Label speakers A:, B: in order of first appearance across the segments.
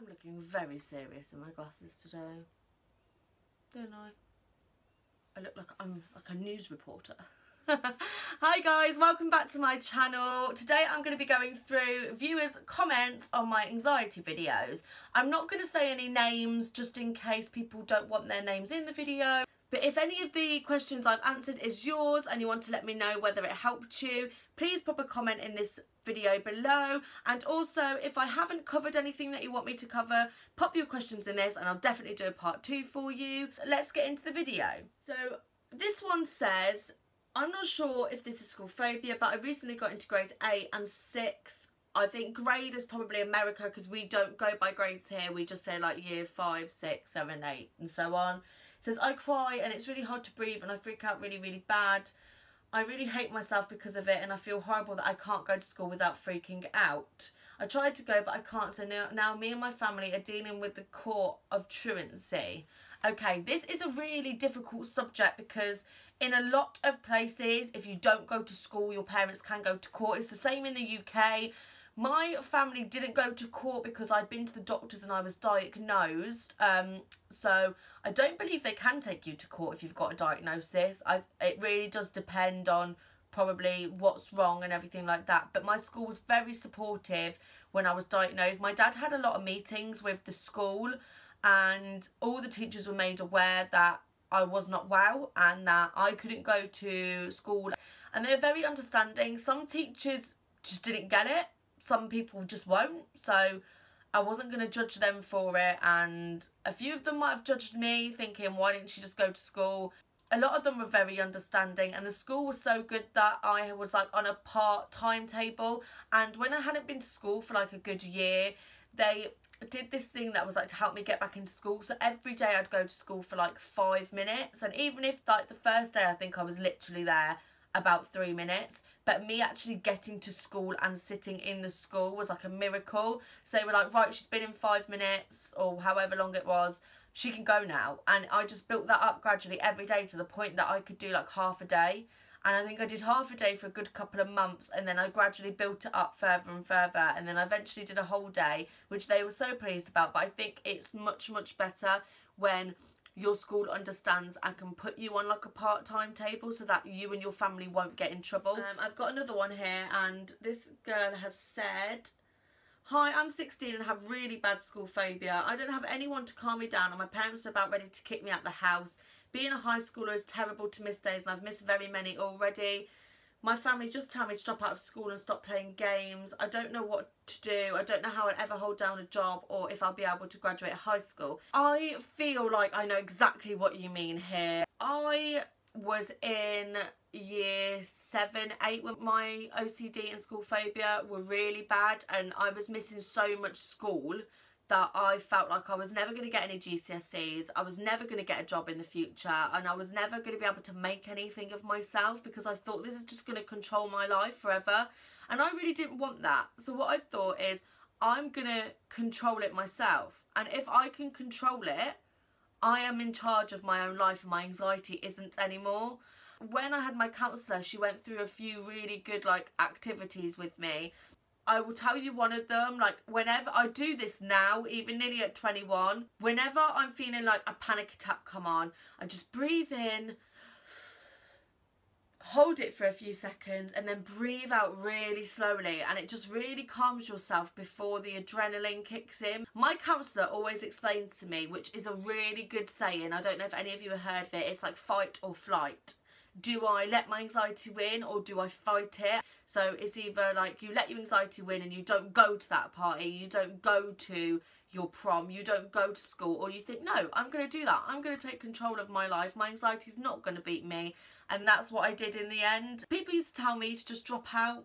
A: I'm looking very serious in my glasses today, don't I? I look like I'm like a news reporter. Hi guys, welcome back to my channel. Today I'm going to be going through viewers' comments on my anxiety videos. I'm not going to say any names just in case people don't want their names in the video. But if any of the questions I've answered is yours and you want to let me know whether it helped you, please pop a comment in this video below. And also, if I haven't covered anything that you want me to cover, pop your questions in this and I'll definitely do a part 2 for you. Let's get into the video. So this one says, I'm not sure if this is school phobia, but I recently got into grade 8 and 6th. I think grade is probably America because we don't go by grades here. We just say like year 5, 6, 7, 8 and so on. It says, I cry and it's really hard to breathe and I freak out really, really bad. I really hate myself because of it and I feel horrible that I can't go to school without freaking out. I tried to go but I can't, so now me and my family are dealing with the court of truancy. Okay, this is a really difficult subject because in a lot of places, if you don't go to school, your parents can go to court. It's the same in the UK. My family didn't go to court because I'd been to the doctors and I was diagnosed. So I don't believe they can take you to court if you've got a diagnosis. It really does depend on probably what's wrong and everything like that. But my school was very supportive when I was diagnosed. My dad had a lot of meetings with the school and all the teachers were made aware that I was not well and that I couldn't go to school. And they were very understanding. Some teachers just didn't get it. Some people just won't, so I wasn't going to judge them for it, and a few of them might have judged me thinking, why didn't she just go to school? A lot of them were very understanding, and the school was so good that I was like on a part timetable, and when I hadn't been to school for like a good year, they did this thing that was like to help me get back into school. So every day I'd go to school for like 5 minutes, and even if like the first day I think I was literally there about 3 minutes, but me actually getting to school and sitting in the school was like a miracle. So they were like, right, she's been in 5 minutes or however long it was, she can go now. And I just built that up gradually every day to the point that I could do like half a day. And I think I did half a day for a good couple of months, and then I gradually built it up further and further, and then I eventually did a whole day, which they were so pleased about. But I think it's much, much better when your school understands and can put you on like a part-time table so that you and your family won't get in trouble. I've got another one here, and this girl has said, hi, I'm 16 and have really bad school phobia. I don't have anyone to calm me down and my parents are about ready to kick me out the house. Being a high schooler is terrible to miss days and I've missed very many already. My family just tell me to drop out of school and stop playing games. I don't know what to do. I don't know how I'll ever hold down a job or if I'll be able to graduate high school. I feel like I know exactly what you mean here. I was in year 7, 8 when my OCD and school phobia were really bad, and I was missing so much school that I felt like I was never going to get any GCSEs, I was never going to get a job in the future, and I was never going to be able to make anything of myself because I thought this is just going to control my life forever, and I really didn't want that. So what I thought is, I'm going to control it myself, and if I can control it, I am in charge of my own life and my anxiety isn't anymore. When I had my counsellor, she went through a few really good like activities with me. I will tell you one of them, like whenever I do this now, even nearly at 21, whenever I'm feeling like a panic attack come on, I just breathe in, hold it for a few seconds and then breathe out really slowly, and it just really calms yourself before the adrenaline kicks in. My counsellor always explains to me, which is a really good saying, I don't know if any of you have heard of it, it's like fight or flight. Do I let my anxiety win or do I fight it? So it's either like you let your anxiety win and you don't go to that party, you don't go to your prom, you don't go to school, or you think, no, I'm going to do that. I'm going to take control of my life. My anxiety's not going to beat me. And that's what I did in the end. People used to tell me to just drop out.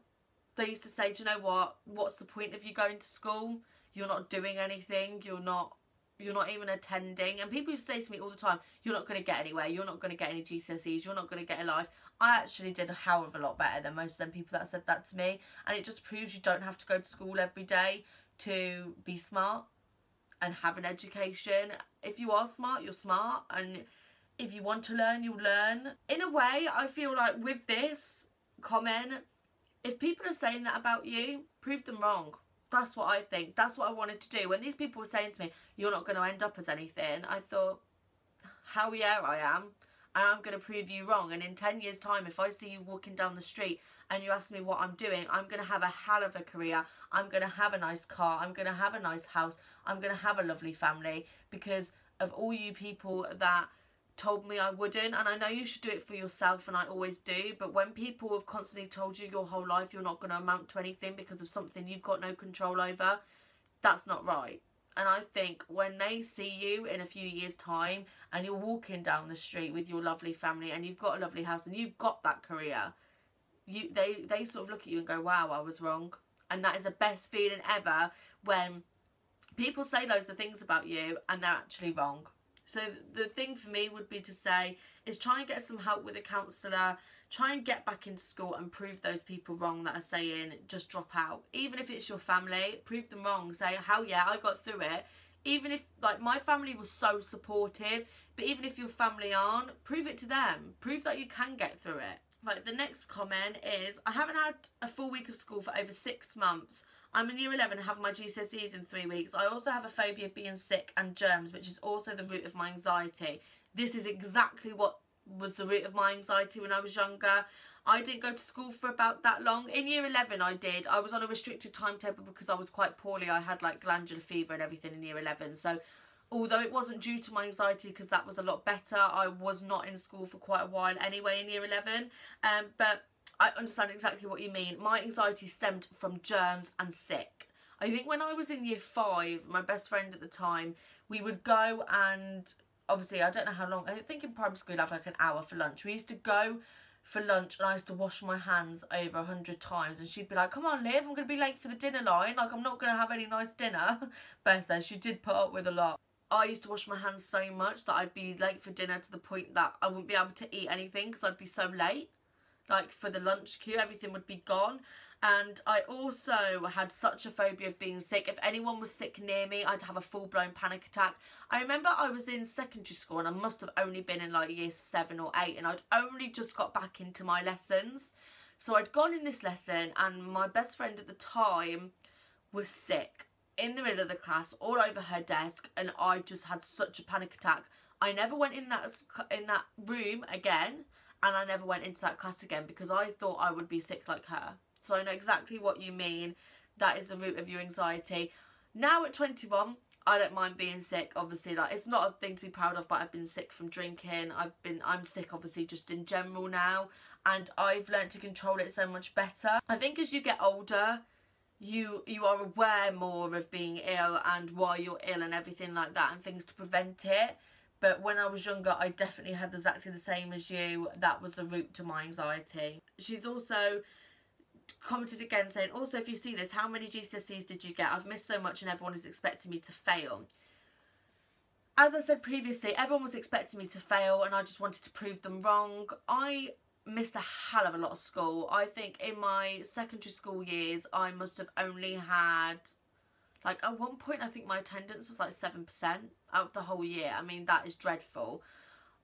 A: They used to say, do you know what? What's the point of you going to school? You're not doing anything. You're not even attending. And people used to say to me all the time, you're not going to get anywhere, you're not going to get any GCSEs, you're not going to get a life. I actually did a hell of a lot better than most of them people that said that to me, and it just proves you don't have to go to school every day to be smart and have an education. If you are smart, you're smart, and if you want to learn, you'll learn. In a way, I feel like with this comment, if people are saying that about you, prove them wrong. That's what I think. That's what I wanted to do. When these people were saying to me, you're not going to end up as anything, I thought, hell yeah, I am. And I'm going to prove you wrong. And in 10 years' time, if I see you walking down the street and you ask me what I'm doing, I'm going to have a hell of a career. I'm going to have a nice car. I'm going to have a nice house. I'm going to have a lovely family because of all you people that told me I wouldn't. And I know you should do it for yourself, and I always do. But when people have constantly told you your whole life you're not going to amount to anything because of something you've got no control over, that's not right. And I think when they see you in a few years' time and you're walking down the street with your lovely family and you've got a lovely house and you've got that career, they sort of look at you and go, wow, I was wrong. And that is the best feeling ever, when people say loads of things about you and they're actually wrong. So the thing for me would be to say is try and get some help with a counsellor. Try and get back into school and prove those people wrong that are saying just drop out. Even if it's your family, prove them wrong. Say, hell yeah, I got through it. Even if, like, my family was so supportive, but even if your family aren't, prove it to them. Prove that you can get through it. Like, the next comment is, I haven't had a full week of school for over 6 months. I'm in year 11 and have my GCSEs in 3 weeks. I also have a phobia of being sick and germs, which is also the root of my anxiety. This is exactly what was the root of my anxiety when I was younger. I didn't go to school for about that long. In year 11 I did. I was on a restricted timetable because I was quite poorly. I had like glandular fever and everything in year 11. So although it wasn't due to my anxiety because that was a lot better, I was not in school for quite a while anyway in year 11. But I understand exactly what you mean. My anxiety stemmed from germs and sick. I think when I was in year 5, my best friend at the time, we would go and obviously, I don't know how long, I think in primary school I'd have like an hour for lunch. We used to go for lunch and I used to wash my hands over 100 times, and she'd be like, come on Liv, I'm going to be late for the dinner line, like I'm not going to have any nice dinner. Bless her, she did put up with a lot. I used to wash my hands so much that I'd be late for dinner to the point that I wouldn't be able to eat anything because I'd be so late. Like for the lunch queue, everything would be gone. And I also had such a phobia of being sick. If anyone was sick near me, I'd have a full-blown panic attack. I remember I was in secondary school and I must have only been in like year 7 or 8, and I'd only just got back into my lessons. So I'd gone in this lesson and my best friend at the time was sick in the middle of the class, all over her desk, and I just had such a panic attack. I never went in that room again, and I never went into that class again because I thought I would be sick like her. So I know exactly what you mean. That is the root of your anxiety. Now at 21, I don't mind being sick. Obviously, like, it's not a thing to be proud of, but I've been sick from drinking. I'm sick obviously just in general now, and I've learned to control it so much better. I think as you get older, you are aware more of being ill and why you're ill and everything like that, and things to prevent it. But when I was younger, I definitely had exactly the same as you. That was the root to my anxiety. She's also commented again saying, also, if you see this, how many GCSEs did you get? I've missed so much and everyone is expecting me to fail. As I said previously, everyone was expecting me to fail and I just wanted to prove them wrong. I missed a hell of a lot of school. I think in my secondary school years, I must have only had, like, at one point, I think my attendance was like 7% out of the whole year. I mean, that is dreadful.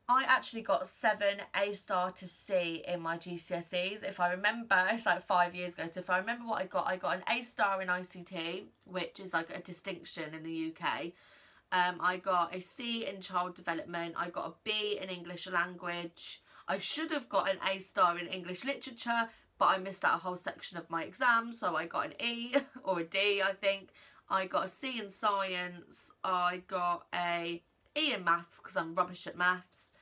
A: I actually got 7 A star to C in my GCSEs. If I remember, it's like 5 years ago. So if I remember what I got an A star in ICT, which is like a distinction in the UK. I got a C in child development. I got a B in English language. I should have got an A star in English literature, but I missed out a whole section of my exam. So I got an E or a D, I think. I got a C in science. I got a E in maths because I'm rubbish at maths.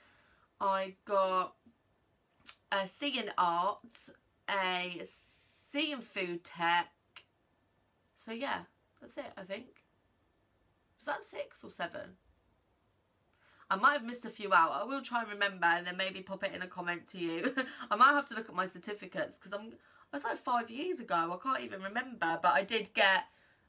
A: I got a C in art, a C in food tech. So yeah, that's it, I think. Was that 6 or 7? I might have missed a few out. I will try and remember and then maybe pop it in a comment to you. I might have to look at my certificates because that's like 5 years ago. I can't even remember. But I did get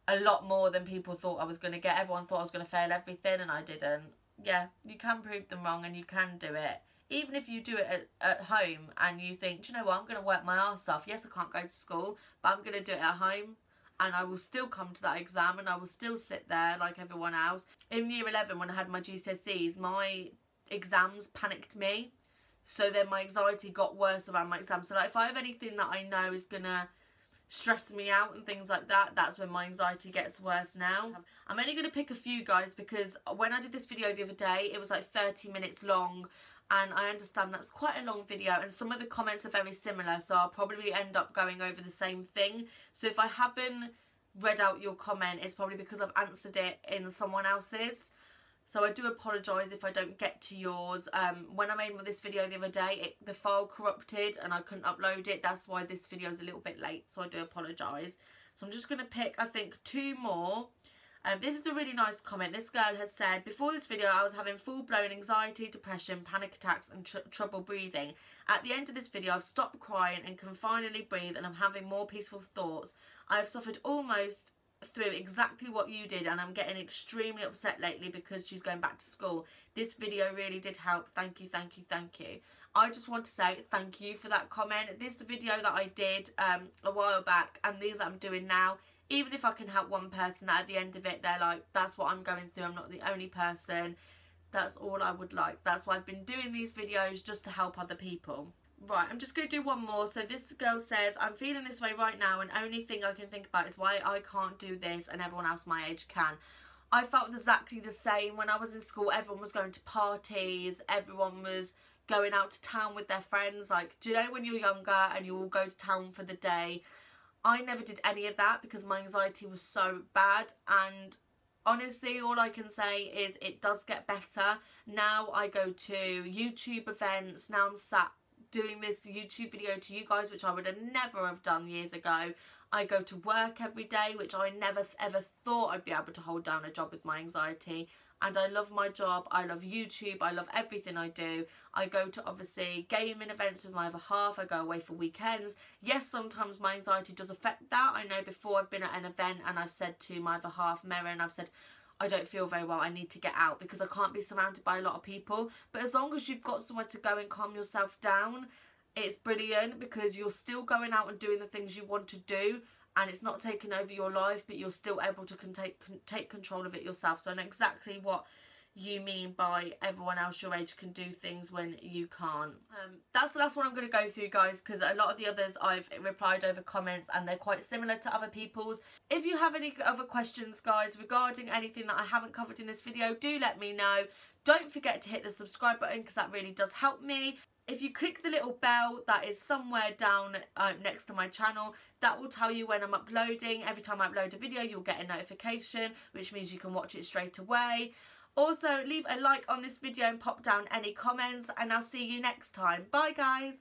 A: a lot more than people thought I was going to get. Everyone thought I was going to fail everything and I didn't. Yeah, you can prove them wrong and you can do it. Even if you do it at home and you think, do you know what, I'm going to work my arse off. Yes, I can't go to school, but I'm going to do it at home. And I will still come to that exam and I will still sit there like everyone else. In year 11, when I had my GCSEs, my exams panicked me. So then my anxiety got worse around my exams. So like if I have anything that I know is going to stressing me out and things like that, that's when my anxiety gets worse now. I'm only going to pick a few, guys, because when I did this video the other day, it was like 30 minutes long, and I understand that's quite a long video, and some of the comments are very similar, so I'll probably end up going over the same thing. So if I haven't read out your comment, it's probably because I've answered it in someone else's. So I do apologise if I don't get to yours. When I made this video the other day, the file corrupted and I couldn't upload it. That's why this video is a little bit late, so I do apologise. So I'm just going to pick, I think, 2 more. This is a really nice comment. This girl has said, before this video I was having full-blown anxiety, depression, panic attacks and trouble breathing. At the end of this video I've stopped crying and can finally breathe, and I'm having more peaceful thoughts. I have suffered almost through exactly what you did, and I'm getting extremely upset lately because she's going back to school. This video really did help. Thank you, thank you, thank you. I just want to say thank you for that comment. This video that I did a while back, and these that I'm doing now, even if I can help one person, that at the end of it they're like, that's what I'm going through, I'm not the only person, that's all I would like. That's why I've been doing these videos, just to help other people. Right, I'm just going to do one more. So this girl says, I'm feeling this way right now, and only thing I can think about is why I can't do this and everyone else my age can. I felt exactly the same when I was in school. Everyone was going to parties, everyone was going out to town with their friends. Like, do you know when you're younger and you all go to town for the day? I never did any of that because my anxiety was so bad, and honestly all I can say is it does get better. Now I go to YouTube events, now I'm sat doing this YouTube video to you guys, which I would have never have done years ago. I go to work every day, which I never ever thought I'd be able to hold down a job with my anxiety. And I love my job, I love YouTube, I love everything I do. I go to, obviously, gaming events with my other half, I go away for weekends. Yes, sometimes my anxiety does affect that. I know before I've been at an event and I've said to my other half, Merrin, I've said, I don't feel very well, I need to get out because I can't be surrounded by a lot of people. But as long as you've got somewhere to go and calm yourself down, it's brilliant, because you're still going out and doing the things you want to do, and it's not taking over your life, but you're still able to take control of it yourself. So I know exactly what you mean by everyone else your age can do things when you can't. That's the last one I'm going to go through, guys, because a lot of the others I've replied over comments and they're quite similar to other people's. If you have any other questions, guys, regarding anything that I haven't covered in this video, do let me know. Don't forget to hit the subscribe button because that really does help me. If you click the little bell that is somewhere down next to my channel, that will tell you when I'm uploading. Every time I upload a video, you'll get a notification, which means you can watch it straight away. Also, leave a like on this video and pop down any comments, and I'll see you next time. Bye, guys.